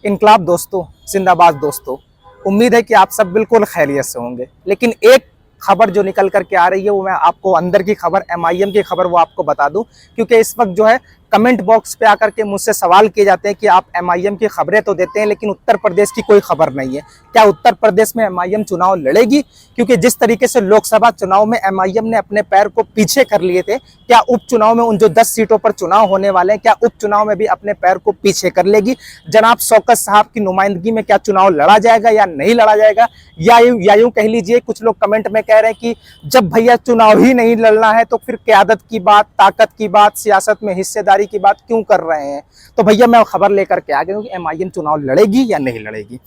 इनकलाब दोस्तों, जिंदाबाद दोस्तों। उम्मीद है कि आप सब बिल्कुल खैरियत से होंगे। लेकिन एक खबर जो निकल करके आ रही है वो मैं आपको अंदर की खबर, एमआईएम की खबर वो आपको बता दूं, क्योंकि इस वक्त जो है कमेंट बॉक्स पे आकर के मुझसे सवाल किए जाते हैं कि आप एमआईएम की खबरें तो देते हैं लेकिन उत्तर प्रदेश की कोई खबर नहीं है। क्या उत्तर प्रदेश में एमआईएम चुनाव लड़ेगी? क्योंकि जिस तरीके से लोकसभा चुनाव में एमआईएम ने अपने पैर को पीछे कर लिए थे, क्या उपचुनाव में उन जो 10 सीटों पर चुनाव होने वाले हैं, क्या उपचुनाव में भी अपने पैर को पीछे कर लेगी? जनाब शौकत साहब की नुमाइंदगी में क्या चुनाव लड़ा जाएगा या नहीं लड़ा जाएगा? या यूं कह लीजिए, कुछ लोग कमेंट में कह रहे हैं कि जब भैया चुनाव ही नहीं लड़ना है तो फिर क़यादत की बात, ताकत की बात, सियासत में हिस्सेदारी की बात क्यों कर रहे हैं? तो भैया मैं खबर लेकर के आ गया हूं कि एमआईएम चुनाव लड़ेगी या नहीं लड़ेगी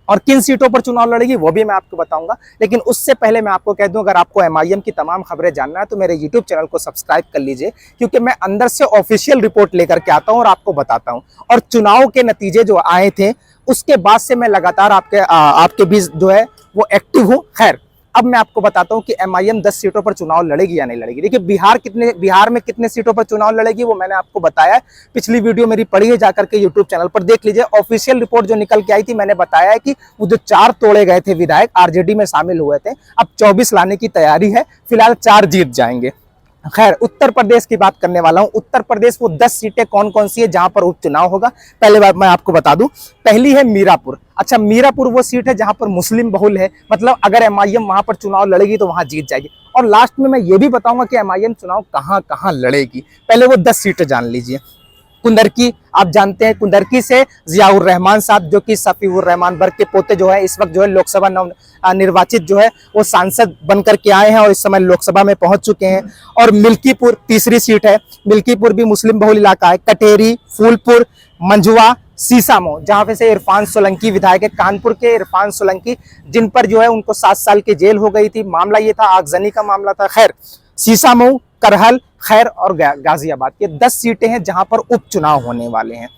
और किन सीटों पर चुनाव लड़ेगी वो भी मैं आपको बताऊंगा। लेकिन उससे पहले मैं आपको कह दूं, अगर आपको एमआईएम की तमाम खबरें जानना है तो मेरे यूट्यूब चैनल को सब्सक्राइब कर लीजिए, क्योंकि मैं अंदर से ऑफिशियल रिपोर्ट लेकर के आता हूं और आपको बताता हूं। और चुनाव के नतीजे जो आए थे उसके बाद से मैं लगातार आपके बीच जो है वो एक्टिव हूँ। खैर, अब मैं आपको बताता हूं कि एमआईएम 10 सीटों पर चुनाव लड़ेगी या नहीं लड़ेगी। देखिए, बिहार में कितने सीटों पर चुनाव लड़ेगी वो मैंने आपको बताया है। पिछली वीडियो मेरी पड़ी है, जाकर के यूट्यूब चैनल पर देख लीजिए। ऑफिशियल रिपोर्ट जो निकल के आई थी, मैंने बताया है कि वो जो 4 तोड़े गए थे विधायक आरजेडी में शामिल हुए थे, अब 24 लाने की तैयारी है। फिलहाल 4 जीत जाएंगे। खैर, उत्तर प्रदेश की बात करने वाला हूं। उत्तर प्रदेश वो 10 सीटें कौन कौन सी है जहां पर उपचुनाव होगा, पहले बात मैं आपको बता दूं। पहली है मीरापुर। अच्छा, मीरापुर वो सीट है जहां पर मुस्लिम बहुल है, मतलब अगर एमआईएम वहां पर चुनाव लड़ेगी तो वहां जीत जाएगी। और लास्ट में मैं ये भी बताऊंगा कि एमआईएम चुनाव कहां कहां लड़ेगी। पहले वो 10 सीटें जान लीजिए। कुंदरकी, आप जानते हैं कुंदरकी से जियाउर रहमान साहब, जो कि सफीउर रहमान बर्ग के पोते जो है, इस वक्त जो है लोकसभा निर्वाचित जो है वो सांसद बनकर के आए हैं और इस समय लोकसभा में पहुंच चुके हैं। और मिल्कीपुर तीसरी सीट है। मिल्कीपुर भी मुस्लिम बहुल इलाका है। कटेरी, फूलपुर, मंझुआ, सीसामऊ, जहां पे से इरफान सोलंकी विधायक है, कानपुर के इरफान सोलंकी, जिन पर जो है उनको 7 साल की जेल हो गई थी। मामला ये था, आगजनी का मामला था। खैर, सीसामऊ, करहल, खैर और गाजियाबाद, ये 10 सीटें हैं जहां पर उपचुनाव होने वाले हैं,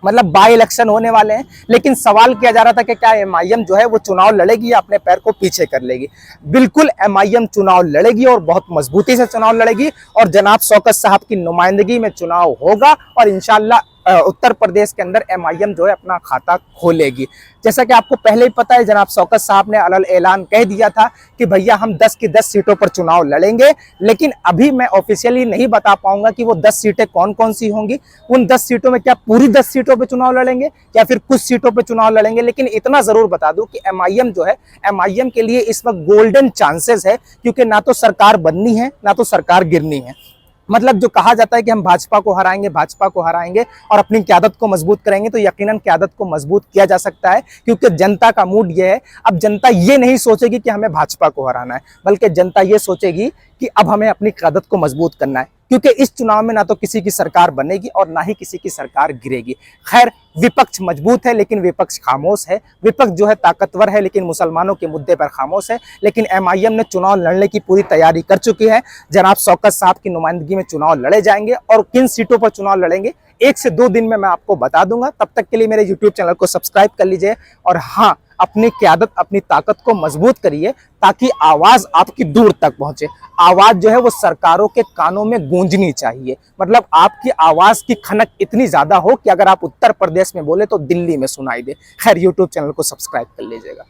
मतलब बाई इलेक्शन होने वाले हैं। लेकिन सवाल किया जा रहा था कि क्या एमआईएम जो है वो चुनाव लड़ेगी या अपने पैर को पीछे कर लेगी। बिल्कुल एमआईएम चुनाव लड़ेगी और बहुत मजबूती से चुनाव लड़ेगी और जनाब शौकत साहब की नुमाइंदगी में चुनाव होगा और इंशाल्लाह उत्तर प्रदेश के अंदर एमआईएम जो है अपना खाता खोलेगी। जैसा कि आपको पहले ही पता है, जनाब शौकत साहब ने अलल ऐलान कह दिया था कि भैया हम 10 की 10 सीटों पर चुनाव लड़ेंगे। लेकिन अभी मैं ऑफिशियली नहीं बता पाऊंगा कि वो 10 सीटें कौन कौन सी होंगी। उन 10 सीटों में क्या पूरी 10 सीटों पर चुनाव लड़ेंगे या फिर कुछ सीटों पर चुनाव लड़ेंगे। लेकिन इतना जरूर बता दूं कि एमआईएम जो है, एमआईएम के लिए इस वक्त गोल्डन चांसेस है, क्योंकि ना तो सरकार बननी है ना तो सरकार गिरनी है। मतलब जो कहा जाता है कि हम भाजपा को हराएंगे और अपनी क़यादत को मजबूत करेंगे, तो यकीनन क़यादत को मजबूत किया जा सकता है, क्योंकि जनता का मूड ये है। अब जनता ये नहीं सोचेगी कि हमें भाजपा को हराना है, बल्कि जनता ये सोचेगी कि अब हमें अपनी क़यादत को मजबूत करना है, क्योंकि इस चुनाव में ना तो किसी की सरकार बनेगी और ना ही किसी की सरकार गिरेगी। खैर, विपक्ष मजबूत है लेकिन विपक्ष खामोश है। विपक्ष जो है ताकतवर है लेकिन मुसलमानों के मुद्दे पर खामोश है। लेकिन एमआईएम ने चुनाव लड़ने की पूरी तैयारी कर चुकी है। जनाब शौकत साहब की नुमाइंदगी में चुनाव लड़े जाएंगे और किन सीटों पर चुनाव लड़ेंगे 1 से 2 दिन में मैं आपको बता दूंगा। तब तक के लिए मेरे यूट्यूब चैनल को सब्सक्राइब कर लीजिए और हाँ, अपनी क़यादत, अपनी ताकत को मजबूत करिए, ताकि आवाज आपकी दूर तक पहुंचे। आवाज जो है वो सरकारों के कानों में गूंजनी चाहिए, मतलब आपकी आवाज की खनक इतनी ज्यादा हो कि अगर आप उत्तर प्रदेश में बोले तो दिल्ली में सुनाई दे। खैर, यूट्यूब चैनल को सब्सक्राइब कर लीजिएगा।